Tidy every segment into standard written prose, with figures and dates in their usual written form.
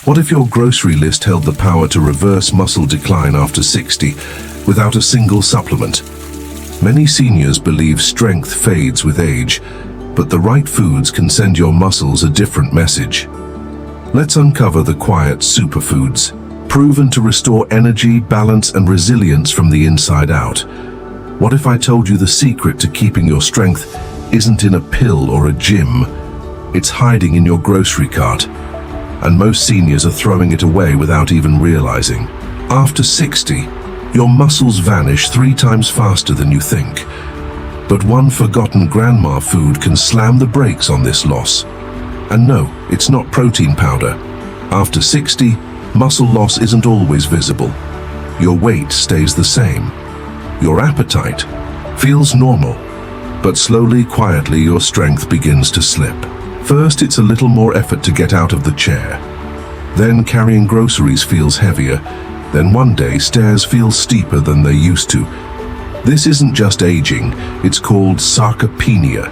What if your grocery list held the power to reverse muscle decline after 60 without a single supplement? Many seniors believe strength fades with age, but the right foods can send your muscles a different message. Let's uncover the quiet superfoods, proven to restore energy, balance, and resilience from the inside out. What if I told you the secret to keeping your strength isn't in a pill or a gym? It's hiding in your grocery cart, and most seniors are throwing it away without even realizing. After 60, your muscles vanish 3 times faster than you think. But one forgotten grandma food can slam the brakes on this loss. And no, it's not protein powder. After 60, muscle loss isn't always visible. Your weight stays the same. Your appetite feels normal. But slowly, quietly, your strength begins to slip. First, it's a little more effort to get out of the chair. Then carrying groceries feels heavier. Then one day, stairs feel steeper than they used to. This isn't just aging, it's called sarcopenia,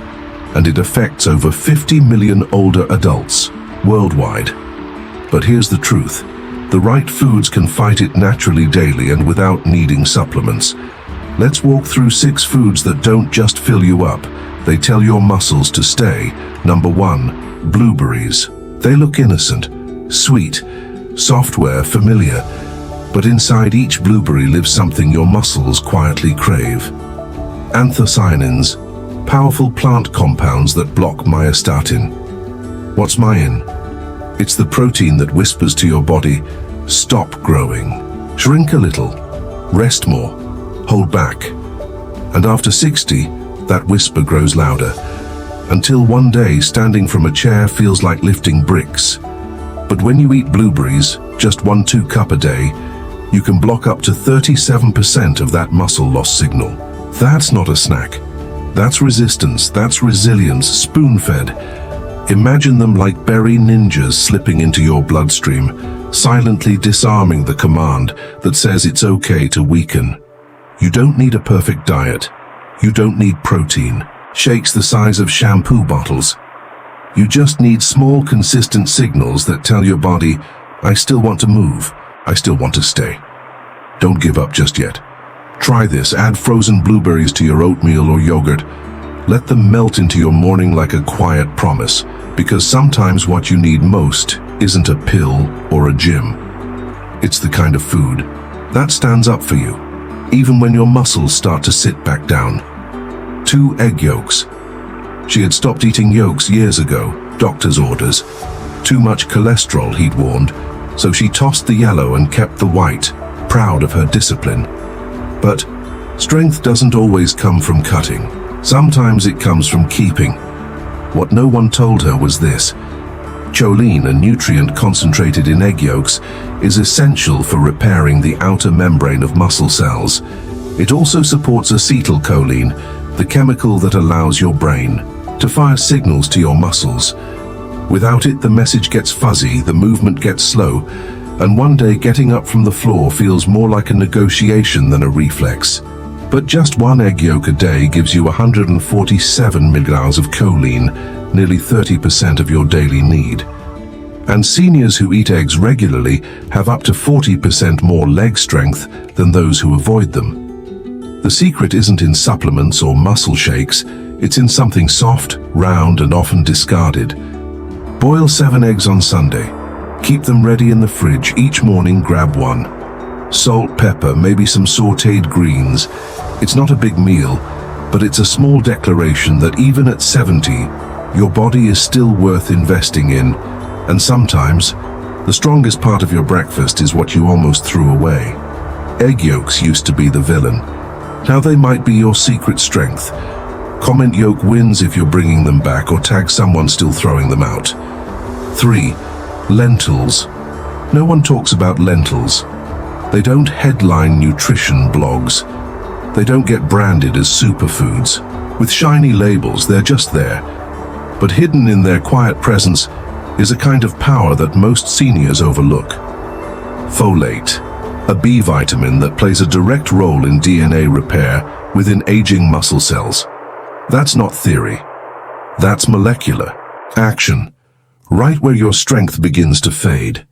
and it affects over 50 million older adults worldwide. But here's the truth. The right foods can fight it naturally daily and without needing supplements. Let's walk through 6 foods that don't just fill you up, they tell your muscles to stay. Number 1, blueberries. They look innocent, sweet, software, familiar, but inside each blueberry lives something your muscles quietly crave. Anthocyanins, powerful plant compounds that block myostatin. What's myin? It's the protein that whispers to your body, stop growing, shrink a little, rest more, hold back. And after 60, that whisper grows louder, until one day standing from a chair feels like lifting bricks. But when you eat blueberries, just 1-2 cup a day, you can block up to 37% of that muscle loss signal. That's not a snack. That's resistance, that's resilience, spoon-fed. Imagine them like berry ninjas slipping into your bloodstream, silently disarming the command that says it's okay to weaken. You don't need a perfect diet. You don't need protein, shakes the size of shampoo bottles. You just need small, consistent signals that tell your body, I still want to move, I still want to stay. Don't give up just yet. Try this, add frozen blueberries to your oatmeal or yogurt. Let them melt into your morning like a quiet promise, because sometimes what you need most isn't a pill or a gym. It's the kind of food that stands up for you, even when your muscles start to sit back down. 2 egg yolks. She had stopped eating yolks years ago, doctor's orders. Too much cholesterol, he'd warned, so she tossed the yellow and kept the white, proud of her discipline. But strength doesn't always come from cutting. Sometimes it comes from keeping. What no one told her was this. Choline, a nutrient concentrated in egg yolks, is essential for repairing the outer membrane of muscle cells. It also supports acetylcholine, the chemical that allows your brain to fire signals to your muscles. Without it, the message gets fuzzy, the movement gets slow, and one day getting up from the floor feels more like a negotiation than a reflex. But just 1 egg yolk a day gives you 147 milligrams of choline, nearly 30% of your daily need. And seniors who eat eggs regularly have up to 40% more leg strength than those who avoid them. The secret isn't in supplements or muscle shakes, it's in something soft, round, and often discarded. Boil 7 eggs on Sunday. Keep them ready in the fridge. Each morning, grab 1. Salt, pepper, maybe some sautéed greens. It's not a big meal, but it's a small declaration that even at 70, your body is still worth investing in. And sometimes, the strongest part of your breakfast is what you almost threw away. Egg yolks used to be the villain. Now they might be your secret strength. Comment yolk wins if you're bringing them back, or tag someone still throwing them out. 3. Lentils. No one talks about lentils. They don't headline nutrition blogs. They don't get branded as superfoods. With shiny labels, they're just there. But hidden in their quiet presence is a kind of power that most seniors overlook. Folate, a B vitamin that plays a direct role in DNA repair within aging muscle cells. That's not theory. That's molecular action, right where your strength begins to fade.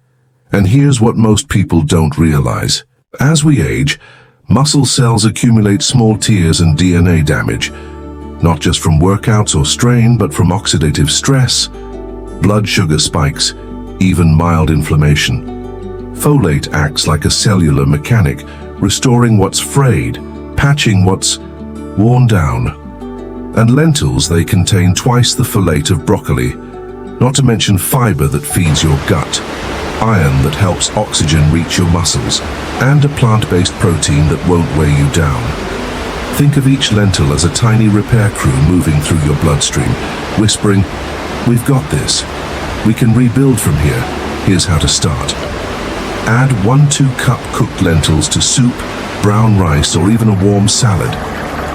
And here's what most people don't realize. As we age, muscle cells accumulate small tears and DNA damage, not just from workouts or strain, but from oxidative stress, blood sugar spikes, even mild inflammation. Folate acts like a cellular mechanic, restoring what's frayed, patching what's worn down. And lentils, they contain twice the folate of broccoli, not to mention fiber that feeds your gut, iron that helps oxygen reach your muscles, and a plant-based protein that won't weigh you down. Think of each lentil as a tiny repair crew moving through your bloodstream, whispering, "We've got this. We can rebuild from here. Here's how to start." Add 1–2 cup cooked lentils to soup, brown rice, or even a warm salad.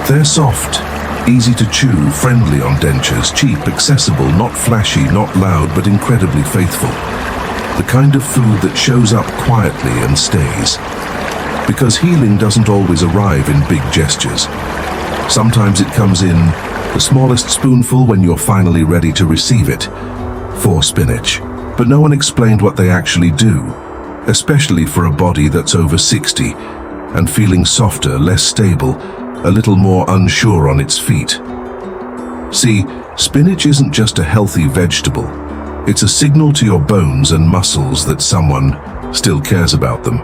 They're soft, easy to chew, friendly on dentures, cheap, accessible, not flashy, not loud, but incredibly faithful. The kind of food that shows up quietly and stays. Because healing doesn't always arrive in big gestures. Sometimes it comes in the smallest spoonful when you're finally ready to receive it. For spinach. But no one explained what they actually do, especially for a body that's over 60 and feeling softer, less stable, a little more unsure on its feet. See, spinach isn't just a healthy vegetable. It's a signal to your bones and muscles that someone still cares about them.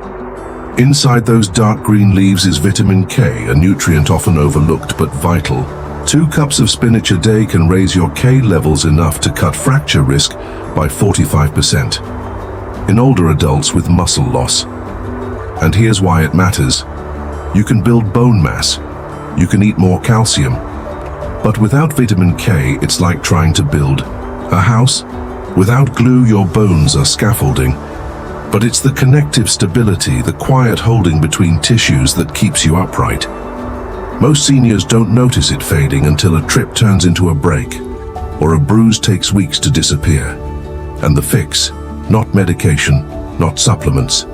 Inside those dark green leaves is vitamin K, a nutrient often overlooked but vital. 2 cups of spinach a day can raise your K levels enough to cut fracture risk by 45% in older adults with muscle loss. And here's why it matters. You can build bone mass. You can eat more calcium. But without vitamin K, it's like trying to build a house. Without glue, your bones are scaffolding. But it's the connective stability, the quiet holding between tissues that keeps you upright. Most seniors don't notice it fading until a trip turns into a break, or a bruise takes weeks to disappear. And the fix, not medication, not supplements.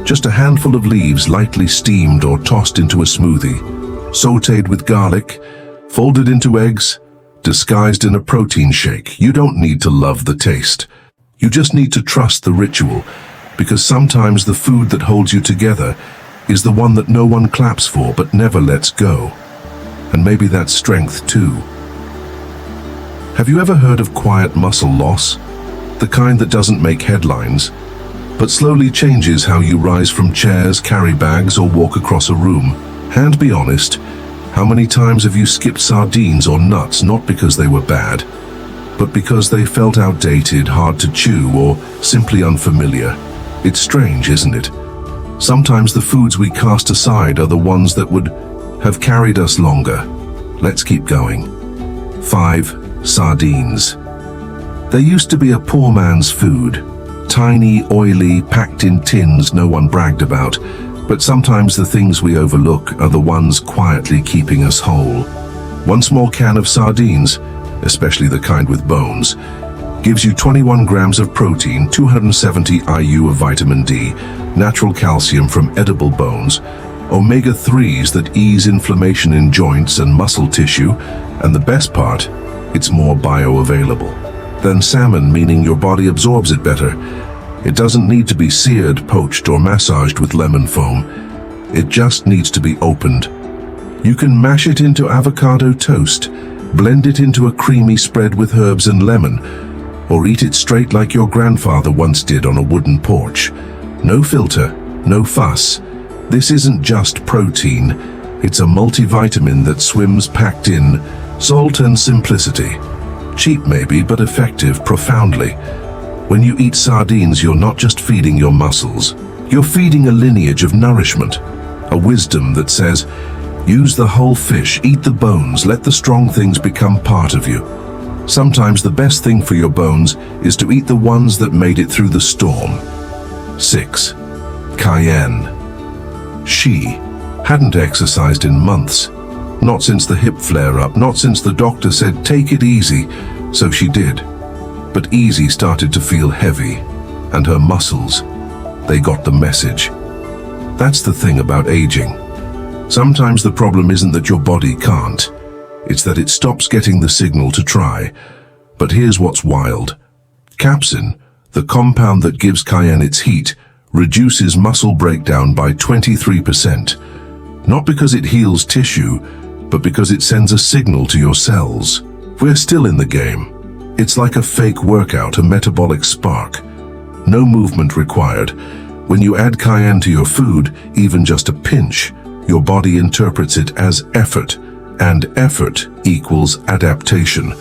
Just a handful of leaves lightly steamed or tossed into a smoothie, sautéed with garlic, folded into eggs, disguised in a protein shake. You don't need to love the taste. You just need to trust the ritual, because sometimes the food that holds you together is the one that no one claps for but never lets go. And maybe that's strength too. Have you ever heard of quiet muscle loss? The kind that doesn't make headlines, but slowly changes how you rise from chairs, carry bags, or walk across a room. And be honest, how many times have you skipped sardines or nuts not because they were bad, but because they felt outdated, hard to chew, or simply unfamiliar? It's strange, isn't it? Sometimes the foods we cast aside are the ones that would have carried us longer. Let's keep going. 5. Sardines. They used to be a poor man's food. Tiny, oily, packed in tins no one bragged about. But sometimes the things we overlook are the ones quietly keeping us whole. One small can of sardines, especially the kind with bones, gives you 21 grams of protein, 270 IU of vitamin D, natural calcium from edible bones, omega-3s that ease inflammation in joints and muscle tissue, and the best part, it's more bioavailable than salmon, meaning your body absorbs it better. It doesn't need to be seared, poached, or massaged with lemon foam. It just needs to be opened. You can mash it into avocado toast, blend it into a creamy spread with herbs and lemon, or eat it straight like your grandfather once did on a wooden porch. No filter, no fuss. This isn't just protein. It's a multivitamin that swims packed in salt and simplicity. Cheap maybe, but effective profoundly. When you eat sardines, you're not just feeding your muscles. You're feeding a lineage of nourishment, a wisdom that says, use the whole fish, eat the bones, let the strong things become part of you. Sometimes the best thing for your bones is to eat the ones that made it through the storm. 6. Cayenne. She hadn't exercised in months. Not since the hip flare-up, not since the doctor said, take it easy, so she did. But easy started to feel heavy, and her muscles, they got the message. That's the thing about aging. Sometimes the problem isn't that your body can't, it's that it stops getting the signal to try. But here's what's wild. Capsaicin, The compound that gives cayenne its heat reduces muscle breakdown by 23%, not because it heals tissue, but because it sends a signal to your cells. We're still in the game. It's like a fake workout, a metabolic spark. No movement required. When you add cayenne to your food, even just a pinch, your body interprets it as effort, and effort equals adaptation.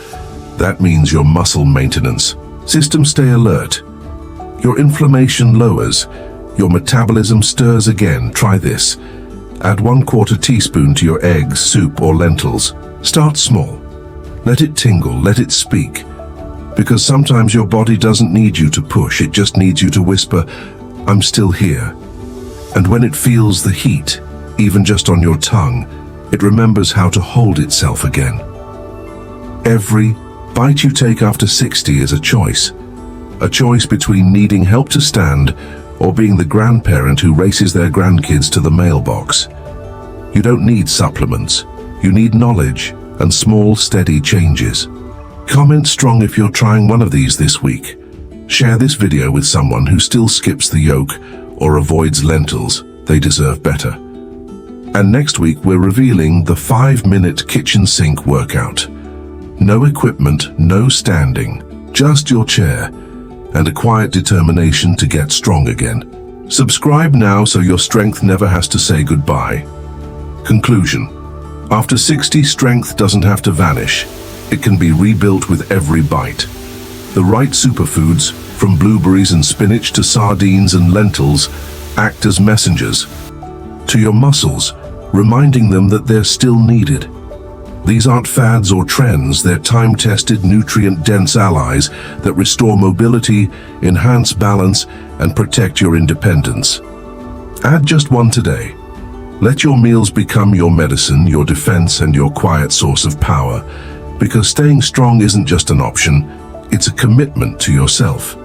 That means your muscle maintenance. Systems stay alert. Your inflammation lowers. Your metabolism stirs again. Try this. Add 1/4 teaspoon to your eggs, soup, or lentils. Start small. Let it tingle, let it speak. Because sometimes your body doesn't need you to push, it just needs you to whisper, "I'm still here." And when it feels the heat, even just on your tongue, it remembers how to hold itself again. Every bite you take after 60 is a choice between needing help to stand or being the grandparent who races their grandkids to the mailbox. You don't need supplements. You need knowledge and small, steady changes. Comment strong if you're trying one of these this week. Share this video with someone who still skips the yolk or avoids lentils. They deserve better. And next week we're revealing the 5-minute kitchen sink workout. No equipment, no standing, just your chair and a quiet determination to get strong again. Subscribe now so your strength never has to say goodbye. Conclusion. After 60, strength doesn't have to vanish. It can be rebuilt with every bite. The right superfoods, from blueberries and spinach to sardines and lentils, act as messengers to your muscles, reminding them that they're still needed. These aren't fads or trends, they're time-tested, nutrient-dense allies that restore mobility, enhance balance, and protect your independence. Add just one today. Let your meals become your medicine, your defense, and your quiet source of power, because staying strong isn't just an option, it's a commitment to yourself.